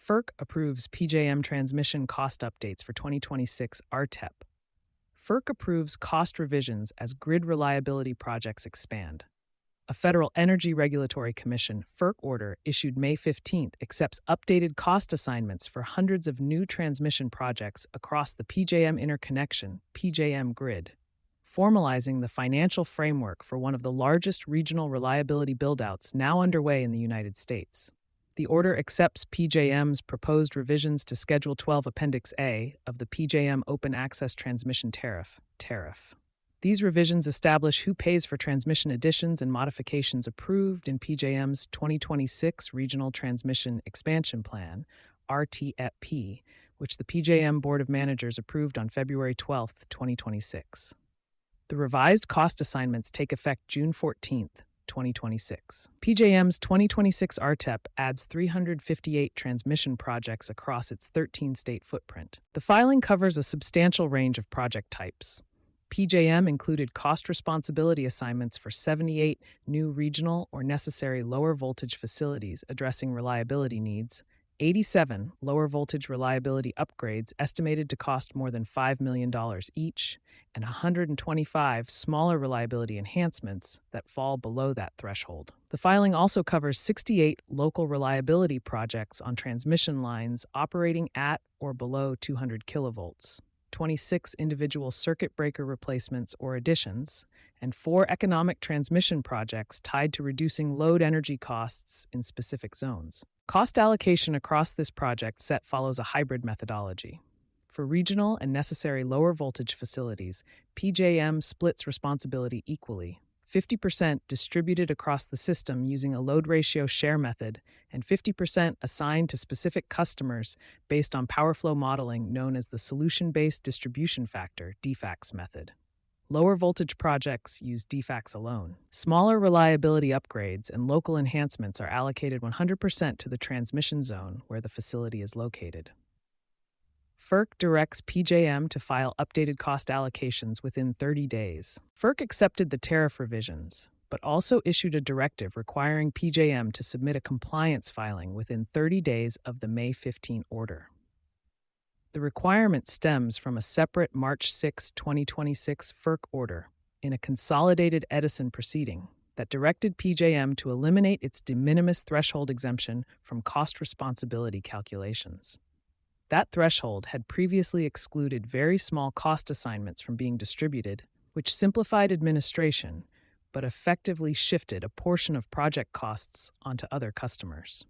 FERC approves PJM transmission cost updates for 2026 RTEP. FERC approves cost revisions as grid reliability projects expand. A Federal Energy Regulatory Commission FERC order issued May 15th accepts updated cost assignments for hundreds of new transmission projects across the PJM interconnection (PJM) grid, formalizing the financial framework for one of the largest regional reliability buildouts now underway in the United States. The order accepts PJM's proposed revisions to Schedule 12 Appendix A of the PJM Open Access Transmission Tariff. These revisions establish who pays for transmission additions and modifications approved in PJM's 2026 Regional Transmission Expansion Plan, RTEP, which the PJM Board of Managers approved on February 12, 2026. The revised cost assignments take effect June 14, 2026. PJM's 2026 RTEP adds 358 transmission projects across its 13-state footprint. The filing covers a substantial range of project types. PJM included cost responsibility assignments for 78 new regional or necessary lower voltage facilities addressing reliability needs, 87 lower voltage reliability upgrades estimated to cost more than $5 million each, and 125 smaller reliability enhancements that fall below that threshold. The filing also covers 68 local reliability projects on transmission lines operating at or below 200 kilovolts, 26 individual circuit breaker replacements or additions, and 4 economic transmission projects tied to reducing load energy costs in specific zones. Cost allocation across this project set follows a hybrid methodology. For regional and necessary lower voltage facilities, PJM splits responsibility equally, 50% distributed across the system using a load ratio share method, and 50% assigned to specific customers based on power flow modeling known as the Solution-Based Distribution Factor (DFACS) method. Lower voltage projects use DFACS alone. Smaller reliability upgrades and local enhancements are allocated 100% to the transmission zone where the facility is located. FERC directs PJM to file updated cost allocations within 30 days. FERC accepted the tariff revisions, but also issued a directive requiring PJM to submit a compliance filing within 30 days of the May 15 order. The requirement stems from a separate March 6, 2026 FERC order in a consolidated Edison proceeding that directed PJM to eliminate its de minimis threshold exemption from cost responsibility calculations. That threshold had previously excluded very small cost assignments from being distributed, which simplified administration, but effectively shifted a portion of project costs onto other customers.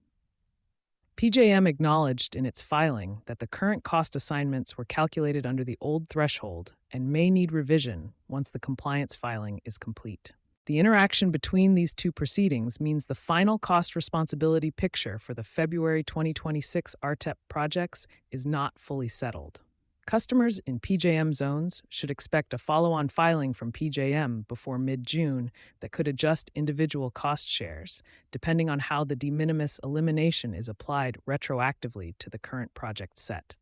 PJM acknowledged in its filing that the current cost assignments were calculated under the old threshold and may need revision once the compliance filing is complete. The interaction between these two proceedings means the final cost responsibility picture for the February 2026 RTEP projects is not fully settled. Customers in PJM zones should expect a follow-on filing from PJM before mid-June that could adjust individual cost shares, depending on how the de minimis elimination is applied retroactively to the current project set.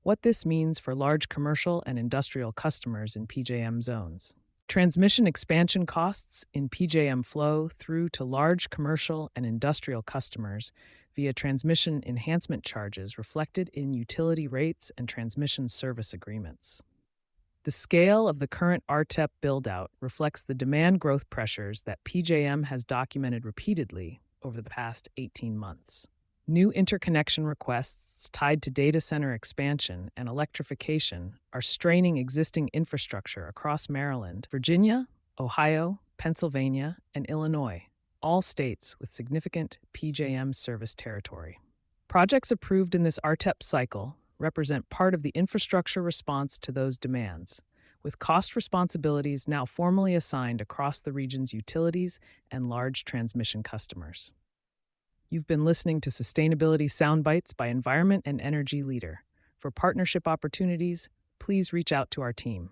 What this means for large commercial and industrial customers in PJM zones. Transmission expansion costs in PJM flow through to large commercial and industrial customers via transmission enhancement charges reflected in utility rates and transmission service agreements. The scale of the current RTEP build-out reflects the demand growth pressures that PJM has documented repeatedly over the past 18 months. New interconnection requests tied to data center expansion and electrification are straining existing infrastructure across Maryland, Virginia, Ohio, Pennsylvania, and Illinois, all states with significant PJM service territory. Projects approved in this RTEP cycle represent part of the infrastructure response to those demands, with cost responsibilities now formally assigned across the region's utilities and large transmission customers. You've been listening to Sustainability Soundbites by Environment and Energy Leader. For partnership opportunities, please reach out to our team.